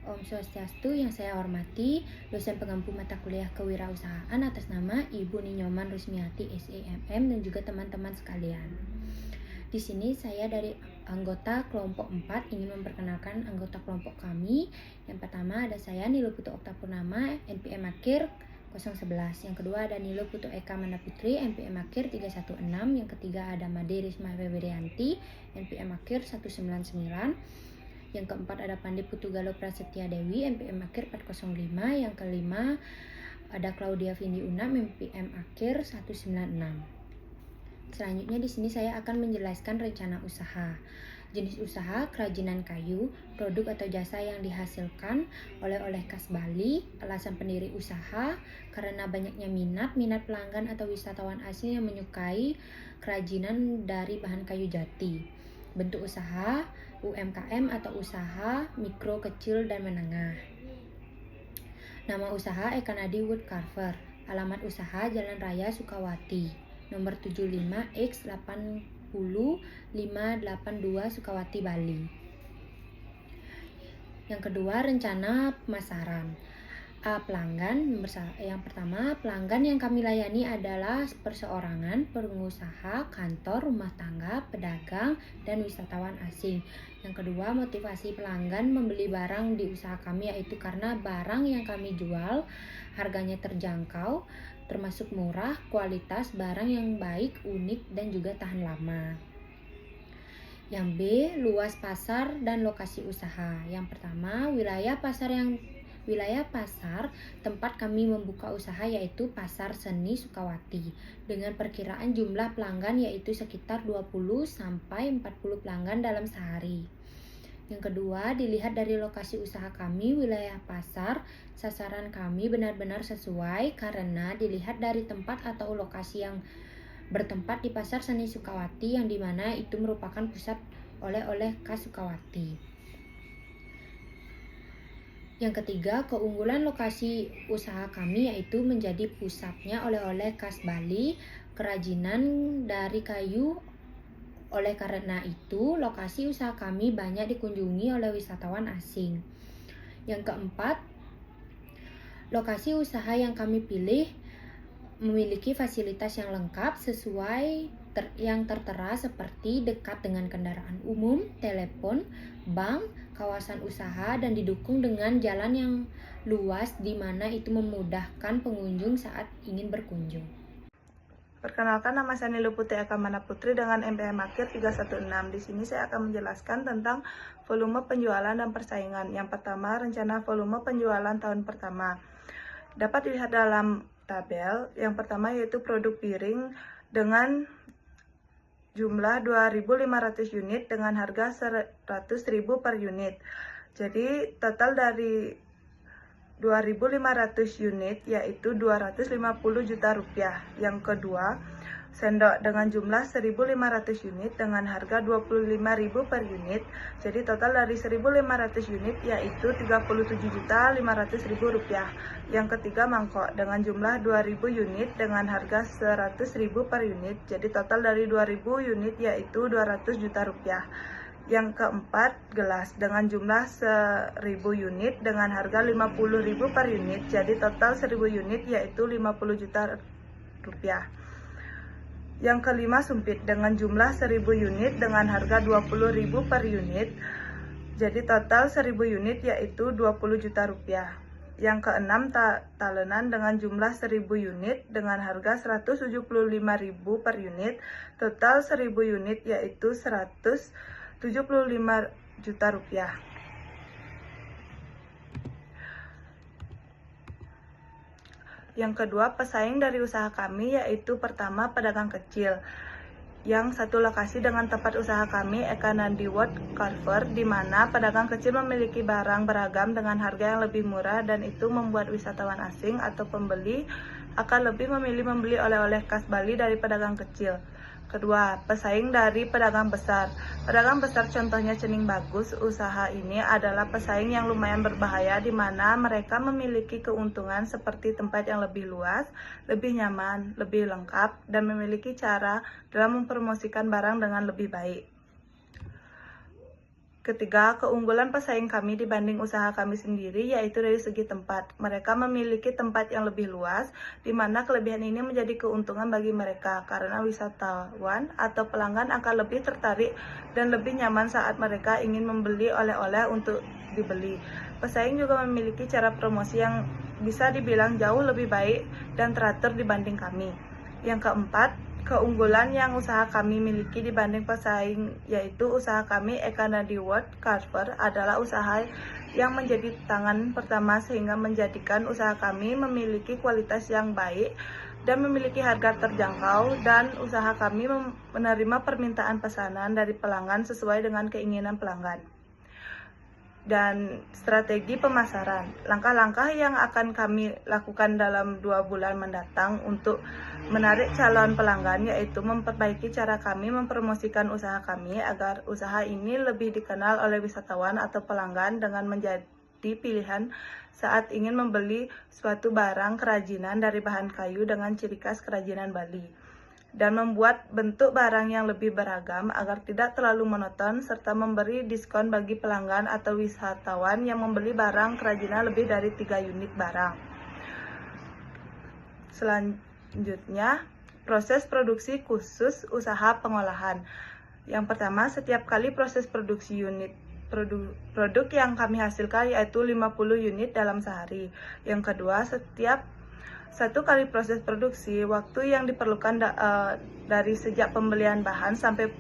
Om Swastiastu, yang saya hormati, dosen pengampu mata kuliah kewirausahaan atas nama Ibu Ninyoman Rusmiati SEMM dan juga teman-teman sekalian. Di sini saya dari anggota kelompok 4 ingin memperkenalkan anggota kelompok kami. Yang pertama ada saya Nilo Putu Oktapurnama, NPM Akhir 011. Yang kedua ada Nilo Putu Eka Manda Putri, NPM Akhir 316. Yang ketiga ada Made Risma Febrianti, NPM Akhir 199. Yang keempat ada Pandi Putugalo Prasetya Dewi, NPM Akhir 405. Yang kelima ada Claudia Vindi Unam, NPM Akhir 196. Selanjutnya di sini saya akan menjelaskan rencana usaha. Jenis usaha kerajinan kayu, produk atau jasa yang dihasilkan oleh khas Bali. Alasan pendiri usaha karena banyaknya minat pelanggan atau wisatawan asing yang menyukai kerajinan dari bahan kayu jati. Bentuk usaha UMKM atau usaha mikro, kecil, dan menengah. Nama usaha Ekanadi Wood Carver. Alamat usaha Jalan Raya Sukawati, nomor 75X80582 Sukawati, Bali. Yang kedua, rencana pemasaran. Pelanggan. Yang pertama, pelanggan yang kami layani adalah perseorangan, pengusaha, kantor, rumah tangga, pedagang, dan wisatawan asing. Yang kedua, motivasi pelanggan membeli barang di usaha kami yaitu karena barang yang kami jual harganya terjangkau, termasuk murah, kualitas barang yang baik, unik, dan juga tahan lama. Yang B, luas pasar dan lokasi usaha. Yang pertama, wilayah pasar tempat kami membuka usaha yaitu Pasar Seni Sukawati dengan perkiraan jumlah pelanggan yaitu sekitar 20-40 pelanggan dalam sehari. Yang kedua, dilihat dari lokasi usaha kami, wilayah pasar, sasaran kami benar-benar sesuai karena dilihat dari tempat atau lokasi yang bertempat di Pasar Seni Sukawati yang dimana itu merupakan pusat oleh-oleh khas Sukawati. Yang ketiga, keunggulan lokasi usaha kami yaitu menjadi pusatnya oleh-oleh khas Bali, kerajinan dari kayu. Oleh karena itu, lokasi usaha kami banyak dikunjungi oleh wisatawan asing. Yang keempat, lokasi usaha yang kami pilih memiliki fasilitas yang lengkap sesuai yang tertera seperti dekat dengan kendaraan umum, telepon, bank, kawasan usaha, dan didukung dengan jalan yang luas di mana itu memudahkan pengunjung saat ingin berkunjung. Perkenalkan, nama saya Nilo Putri Eka Manda Putri dengan NPM Akhir 316. Di sini saya akan menjelaskan tentang volume penjualan dan persaingan. Yang pertama, rencana volume penjualan tahun pertama. Dapat dilihat dalam tabel. Yang pertama yaitu produk piring dengan jumlah 2.500 unit dengan harga 100.000 per unit. Jadi total dari 2.500 unit yaitu 250 juta rupiah. Yang kedua, sendok dengan jumlah 1.500 unit dengan harga 25.000 per unit. Jadi total dari 1.500 unit yaitu 37.500.000 rupiah. Yang ketiga, mangkok dengan jumlah 2.000 unit dengan harga 100.000 per unit. Jadi total dari 2.000 unit yaitu 200 juta rupiah. Yang keempat, gelas dengan jumlah 1.000 unit dengan harga 50.000 per unit. Jadi total 1.000 unit yaitu 50 juta rupiah. Yang kelima, sumpit dengan jumlah 1.000 unit dengan harga 20.000 per unit. Jadi total 1.000 unit yaitu 20 juta rupiah. Yang keenam, talenan dengan jumlah 1.000 unit dengan harga 175.000 per unit. Total 1.000 unit yaitu 175 juta rupiah. Yang kedua, pesaing dari usaha kami yaitu pertama, pedagang kecil. Yang satu lokasi dengan tempat usaha kami, Ekanadi Wood Carver, di mana pedagang kecil memiliki barang beragam dengan harga yang lebih murah dan itu membuat wisatawan asing atau pembeli akan lebih memilih membeli oleh-oleh khas Bali dari pedagang kecil. Kedua, pesaing dari pedagang besar. Pedagang besar contohnya Cening Bagus. Usaha ini adalah pesaing yang lumayan berbahaya di mana mereka memiliki keuntungan seperti tempat yang lebih luas, lebih nyaman, lebih lengkap, dan memiliki cara dalam mempromosikan barang dengan lebih baik. Ketiga, keunggulan pesaing kami dibanding usaha kami sendiri yaitu dari segi tempat. Mereka memiliki tempat yang lebih luas, di mana kelebihan ini menjadi keuntungan bagi mereka karena wisatawan atau pelanggan akan lebih tertarik dan lebih nyaman saat mereka ingin membeli oleh-oleh untuk dibeli. Pesaing juga memiliki cara promosi yang bisa dibilang jauh lebih baik dan teratur dibanding kami. Yang keempat, keunggulan yang usaha kami miliki dibanding pesaing yaitu usaha kami Ekanadi World Carver adalah usaha yang menjadi tangan pertama sehingga menjadikan usaha kami memiliki kualitas yang baik dan memiliki harga terjangkau, dan usaha kami menerima permintaan pesanan dari pelanggan sesuai dengan keinginan pelanggan. Dan strategi pemasaran, langkah-langkah yang akan kami lakukan dalam 2 bulan mendatang untuk menarik calon pelanggan yaitu memperbaiki cara kami mempromosikan usaha kami agar usaha ini lebih dikenal oleh wisatawan atau pelanggan dengan menjadi pilihan saat ingin membeli suatu barang kerajinan dari bahan kayu dengan ciri khas kerajinan Bali, dan membuat bentuk barang yang lebih beragam agar tidak terlalu monoton, serta memberi diskon bagi pelanggan atau wisatawan yang membeli barang kerajinan lebih dari 3 unit barang. Selanjutnya, proses produksi khusus usaha pengolahan. Yang pertama, setiap kali proses produksi unit produk yang kami hasilkan yaitu 50 unit dalam sehari. Yang kedua, setiap 1 kali proses produksi, waktu yang diperlukan dari sejak pembelian bahan sampai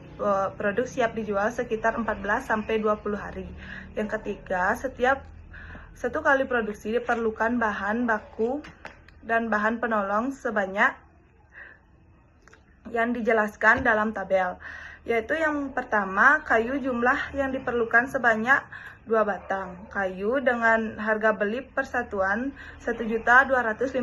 produk siap dijual sekitar 14-20 hari. Yang ketiga, setiap 1 kali produksi diperlukan bahan baku dan bahan penolong sebanyak yang dijelaskan dalam tabel. Yaitu yang pertama, kayu, jumlah yang diperlukan sebanyak 2 batang kayu dengan harga beli persatuan 1.250.000.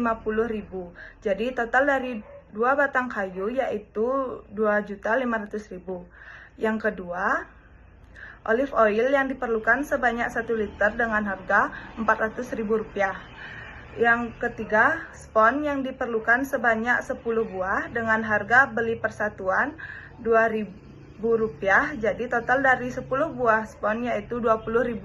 Jadi total dari 2 batang kayu yaitu 2.500.000. Yang kedua, olive oil yang diperlukan sebanyak 1 liter dengan harga Rp400.000. Yang ketiga, spons yang diperlukan sebanyak 10 buah dengan harga beli persatuan Rp2.000. Jadi total dari 10 buah spons yaitu Rp20.000.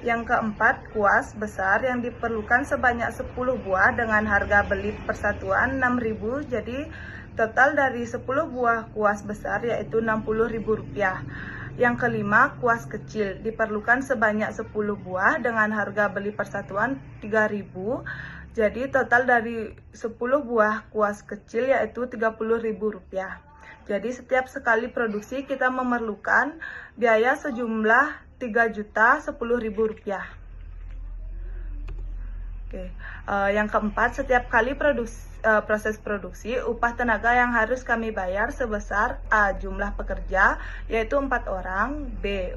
Yang keempat, kuas besar yang diperlukan sebanyak 10 buah dengan harga beli persatuan Rp6.000. Jadi total dari 10 buah kuas besar yaitu Rp60.000. Yang kelima, kuas kecil diperlukan sebanyak 10 buah dengan harga beli persatuan Rp3.000. Jadi total dari 10 buah kuas kecil yaitu Rp30.000. Jadi setiap sekali produksi kita memerlukan biaya sejumlah Rp3.010.000. Yang keempat, setiap kali proses produksi, upah tenaga yang harus kami bayar sebesar A. Jumlah pekerja yaitu 4 orang, B.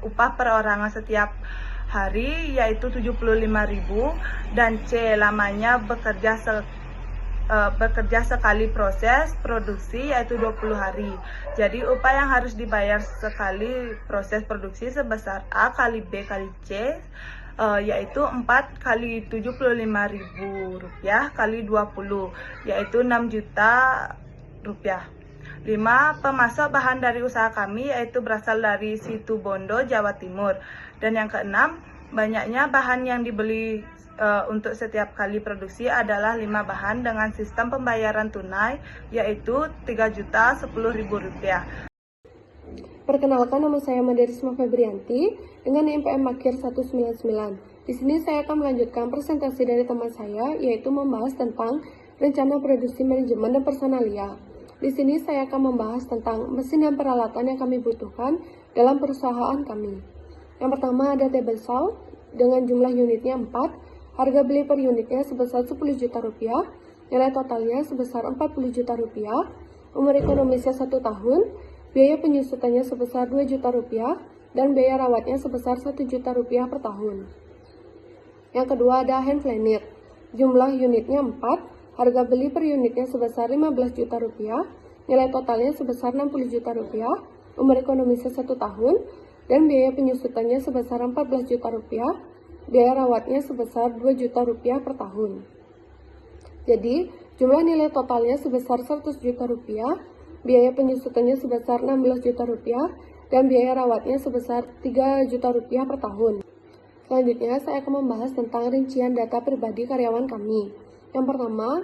Upah perorangan setiap hari yaitu Rp75.000, dan C. Lamanya bekerja sekali proses produksi yaitu 20 hari. Jadi upah yang harus dibayar sekali proses produksi sebesar A kali B kali C yaitu 4 kali Rp75.000 kali 20 yaitu Rp6 juta. 5. Pemasok bahan dari usaha kami yaitu berasal dari Situbondo, Jawa Timur. Dan yang keenam, banyaknya bahan yang dibeli untuk setiap kali produksi adalah 5 bahan dengan sistem pembayaran tunai yaitu Rp3.010.000. Perkenalkan, nama saya Madarisma Febrianti dengan NPM Makir 199. Di sini saya akan melanjutkan presentasi dari teman saya yaitu membahas tentang rencana produksi manajemen dan personalia. Di sini saya akan membahas tentang mesin dan peralatan yang kami butuhkan dalam perusahaan kami. Yang pertama ada table saw dengan jumlah unitnya 4. Harga beli per unitnya sebesar Rp10 juta, nilai totalnya sebesar Rp40 juta, umur ekonomisnya 1 tahun, biaya penyusutannya sebesar Rp2 juta, dan biaya rawatnya sebesar Rp1 juta per tahun. Yang kedua ada hand planet, jumlah unitnya 4, harga beli per unitnya sebesar Rp15 juta, nilai totalnya sebesar Rp60 juta, umur ekonomisnya 1 tahun, dan biaya penyusutannya sebesar Rp14 juta, biaya rawatnya sebesar Rp2 juta per tahun. Jadi, jumlah nilai totalnya sebesar Rp100 juta, biaya penyusutannya sebesar Rp16 juta, dan biaya rawatnya sebesar Rp3 juta per tahun. Selanjutnya, saya akan membahas tentang rincian data pribadi karyawan kami. Yang pertama,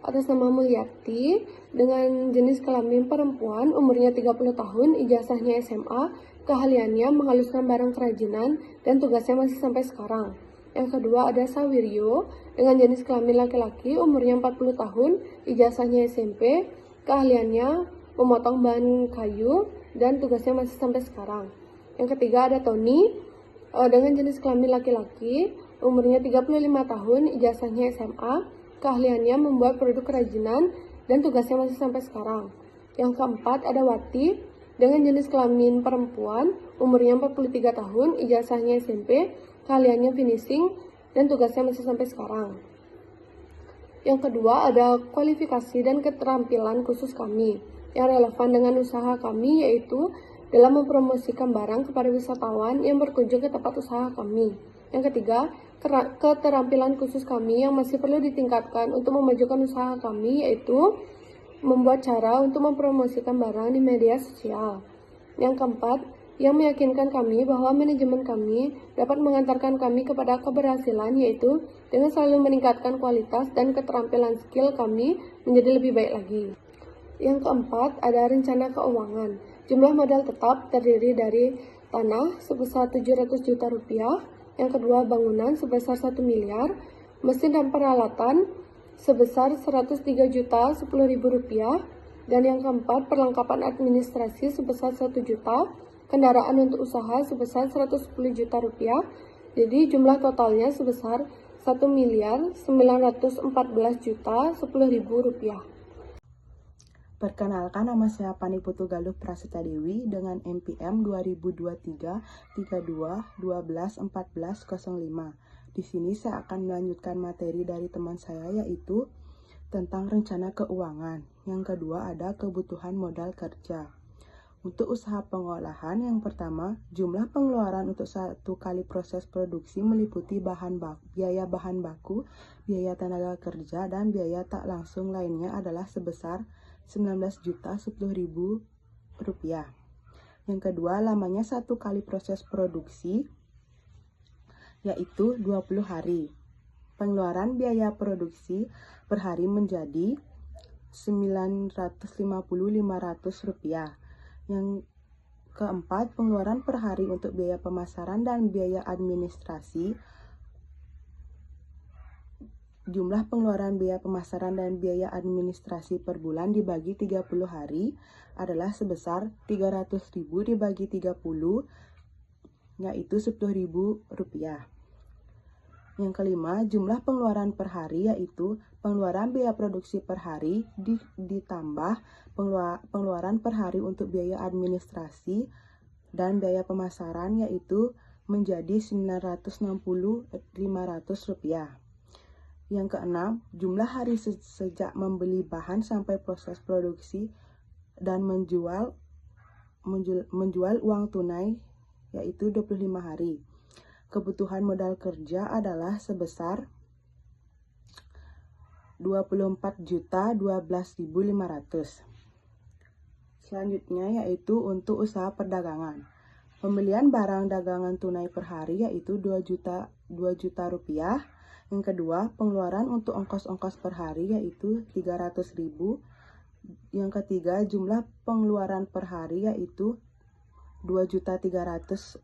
atas nama Mulyati, dengan jenis kelamin perempuan, umurnya 30 tahun, ijazahnya SMA, keahliannya menghaluskan barang kerajinan, dan tugasnya masih sampai sekarang. Yang kedua ada Sawiryo, dengan jenis kelamin laki-laki, umurnya 40 tahun, ijazahnya SMP, keahliannya memotong bahan kayu, dan tugasnya masih sampai sekarang. Yang ketiga ada Tony, dengan jenis kelamin laki-laki, umurnya 35 tahun, ijazahnya SMA, keahliannya membuat produk kerajinan, dan tugasnya masih sampai sekarang. Yang keempat ada Wati, dengan jenis kelamin perempuan, umurnya 43 tahun, ijazahnya SMP, keahliannya finishing, dan tugasnya masih sampai sekarang. Yang kedua ada kualifikasi dan keterampilan khusus kami, yang relevan dengan usaha kami, yaitu dalam mempromosikan barang kepada wisatawan yang berkunjung ke tempat usaha kami. Yang ketiga, keterampilan khusus kami yang masih perlu ditingkatkan untuk memajukan usaha kami, yaitu membuat cara untuk mempromosikan barang di media sosial. Yang keempat, yang meyakinkan kami bahwa manajemen kami dapat mengantarkan kami kepada keberhasilan, yaitu dengan selalu meningkatkan kualitas dan keterampilan skill kami menjadi lebih baik lagi. Yang keempat, ada rencana keuangan. Jumlah modal tetap terdiri dari tanah sebesar Rp700 juta, yang kedua bangunan sebesar 1 miliar, mesin dan peralatan sebesar Rp103.010.000, dan yang keempat perlengkapan administrasi sebesar 1 juta, kendaraan untuk usaha sebesar Rp110 juta. Jadi jumlah totalnya sebesar Rp1.914.010.000. Perkenalkan, nama saya Pani Putu Galuh Prasetya Dewi dengan NPM 2023-32-12-1405. Di sini saya akan melanjutkan materi dari teman saya, yaitu tentang rencana keuangan. Yang kedua ada kebutuhan modal kerja. Untuk usaha pengolahan, yang pertama, jumlah pengeluaran untuk satu kali proses produksi meliputi biaya bahan baku, biaya tenaga kerja, dan biaya tak langsung lainnya adalah sebesar Rp19.010.000. Yang kedua, lamanya satu kali proses produksi, yaitu 20 hari. Pengeluaran biaya produksi per hari menjadi Rp950.500. Yang keempat, pengeluaran per hari untuk biaya pemasaran dan biaya administrasi. Jumlah pengeluaran biaya pemasaran dan biaya administrasi per bulan dibagi 30 hari adalah sebesar Rp300.000 dibagi 30, yaitu Rp10.000. Yang kelima, jumlah pengeluaran per hari, yaitu pengeluaran biaya produksi per hari ditambah pengeluaran per hari untuk biaya administrasi dan biaya pemasaran, yaitu menjadi Rp960.500. Yang keenam, jumlah hari sejak membeli bahan sampai proses produksi dan menjual uang tunai, yaitu 25 hari. Kebutuhan modal kerja adalah sebesar Rp24.012.500. Selanjutnya yaitu untuk usaha perdagangan. Pembelian barang dagangan tunai per hari yaitu Rp2 juta. Yang kedua, pengeluaran untuk ongkos-ongkos per hari yaitu Rp300.000. Yang ketiga, jumlah pengeluaran per hari yaitu Rp2.300.000.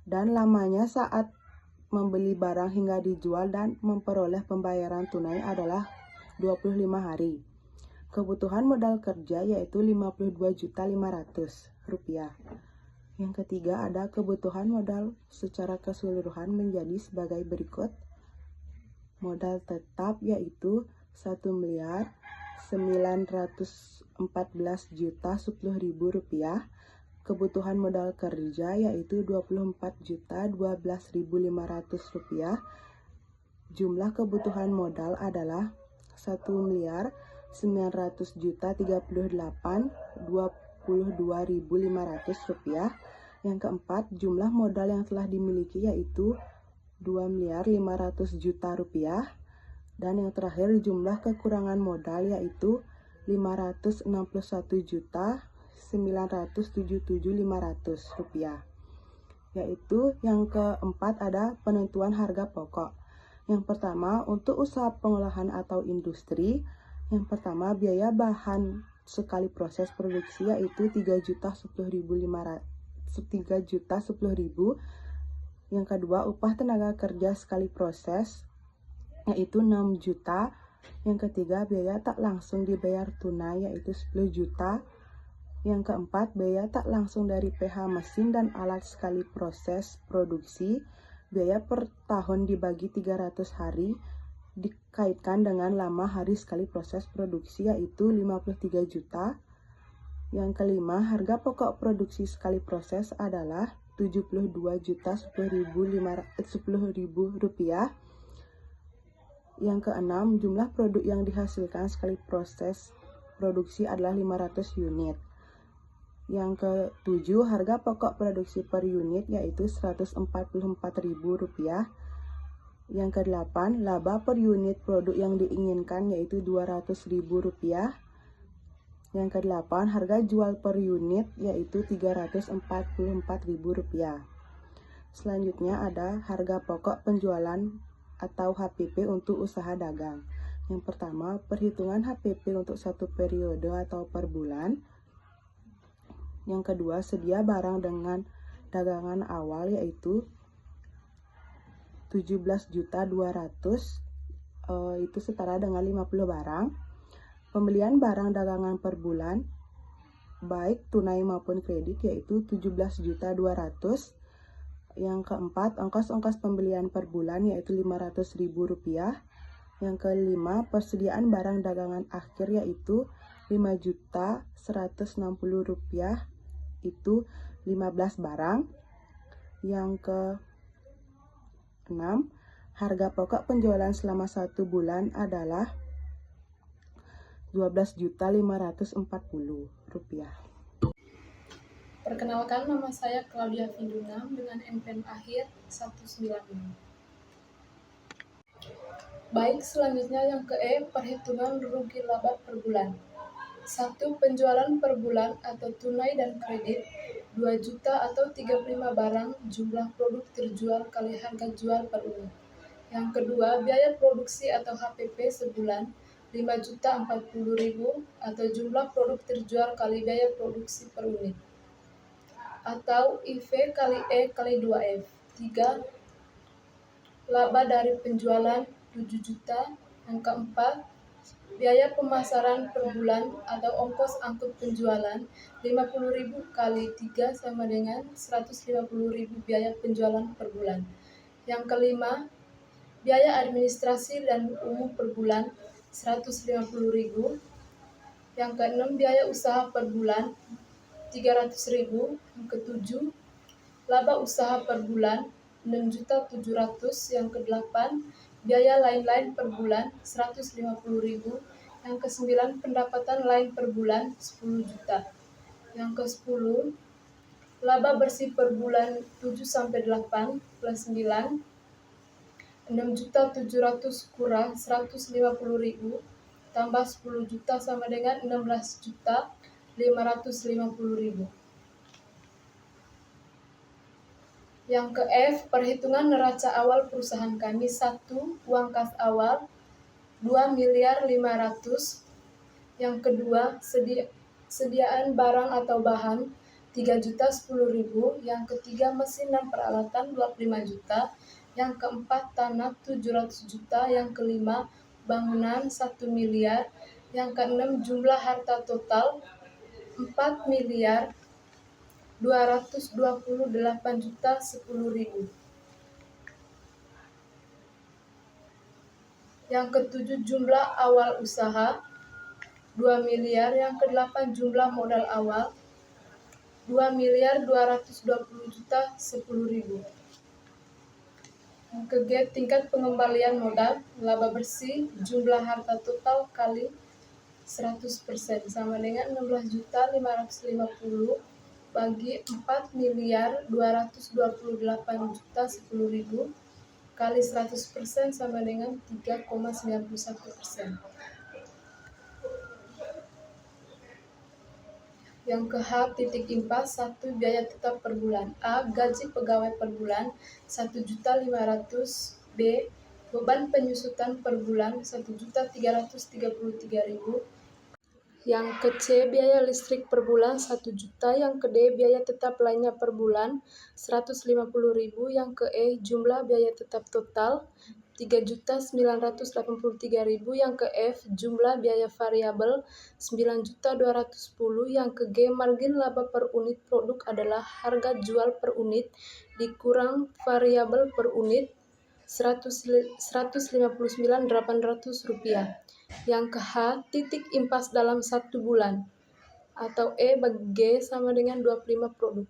Dan lamanya saat membeli barang hingga dijual dan memperoleh pembayaran tunai adalah 25 hari. Kebutuhan modal kerja yaitu Rp52.500. Yang ketiga ada kebutuhan modal secara keseluruhan menjadi sebagai berikut. Modal tetap yaitu Rp1.914.010.000. Kebutuhan modal kerja yaitu Rp24.012.500. Jumlah kebutuhan modal adalah Rp1.938.22.500. Yang keempat, jumlah modal yang telah dimiliki yaitu Rp2.500.000.000. Dan yang terakhir, jumlah kekurangan modal yaitu Rp561.900.000 Rp977.500. Yaitu yang keempat ada penentuan harga pokok. Yang pertama, untuk usaha pengolahan atau industri, yang pertama biaya bahan sekali proses produksi yaitu 3.010.000. Yang kedua, upah tenaga kerja sekali proses yaitu 6 juta. Yang ketiga, biaya tak langsung dibayar tunai yaitu 10 juta. Yang keempat, biaya tak langsung dari pH mesin dan alat sekali proses produksi, biaya per tahun dibagi 300 hari, dikaitkan dengan lama hari sekali proses produksi yaitu 53 juta. Yang kelima, harga pokok produksi sekali proses adalah Rp72.10.000. Yang keenam, jumlah produk yang dihasilkan sekali proses produksi adalah 500 unit. Yang ketujuh, harga pokok produksi per unit yaitu Rp144.000. Yang kedelapan, laba per unit produk yang diinginkan yaitu Rp200.000. Yang kedelapan, harga jual per unit yaitu Rp344.000. Selanjutnya ada harga pokok penjualan atau HPP untuk usaha dagang. Yang pertama, perhitungan HPP untuk satu periode atau per bulan. Yang kedua, sedia barang dengan dagangan awal yaitu 17.200.000, itu setara dengan 50 barang. Pembelian barang dagangan per bulan baik tunai maupun kredit yaitu 17.200.000. Yang keempat, ongkos-ongkos pembelian per bulan yaitu Rp500.000. Yang kelima, persediaan barang dagangan akhir yaitu Rp5.160.000, itu 15 barang. Yang keenam, harga pokok penjualan selama 1 bulan adalah Rp12.540.000. Perkenalkan, nama saya Claudia Vindunam dengan NPM akhir 196. Baik, selanjutnya yang ke E, perhitungan rugi laba per bulan. 1. Penjualan per bulan atau tunai dan kredit 2 juta atau 35 barang jumlah produk terjual kali harga jual per unit. Yang kedua, biaya produksi atau HPP sebulan 5.040.000 atau jumlah produk terjual kali biaya produksi per unit. Atau IV kali E kali 2F. 3. Laba dari penjualan 7 juta. Yang keempat, biaya pemasaran per bulan atau ongkos angkut penjualan 50.000 kali 3 sama dengan 150.000 biaya penjualan per bulan. Yang kelima, biaya administrasi dan umum per bulan 150.000. Yang keenam, biaya usaha per bulan 300.000. Yang ketujuh, laba usaha per bulan 6.700.000. Yang kedelapan, biaya lain-lain per bulan 150.000. Yang kesembilan, pendapatan lain per bulan 10 juta. Yang ke-10, laba bersih per bulan 7-8 plus 9, 6.700.000 kurang 150.000 tambah 10 juta sama dengan 16.550.000. Yang ke F, perhitungan neraca awal perusahaan kami. 1. Uang kas awal 2.500.000. Yang kedua, sediaan barang atau bahan 3.010.000. Yang ketiga, mesin dan peralatan 25 juta. Yang keempat, tanah 700 juta. Yang kelima, bangunan 1 miliar. Yang keenam, jumlah harta total 4.228.010.000. Yang ketujuh, jumlah awal usaha 2 miliar. Yang kedelapan, jumlah modal awal 2.220.010.000. Yang ke G, tingkat pengembalian modal, laba bersih, jumlah harta total kali 100% sama dengan 16.550.000 bagi 4.228.010.000 kali 100% sama dengan 3,91%. Yang ke H titik impas 1 biaya tetap per bulan. A. Gaji pegawai per bulan 1.500.000. B. Beban penyusutan per bulan 1.333.000. Yang ke C biaya listrik per bulan 1 juta. Yang ke D biaya tetap lainnya per bulan 150.000. Yang ke E jumlah biaya tetap total 3.983.000. Yang ke F jumlah biaya variabel 9.210. Yang ke G margin laba per unit produk adalah harga jual per unit dikurang variabel per unit 159.800 rupiah. Yang ke H titik impas dalam 1 bulan atau E bagi G sama dengan 25 produk.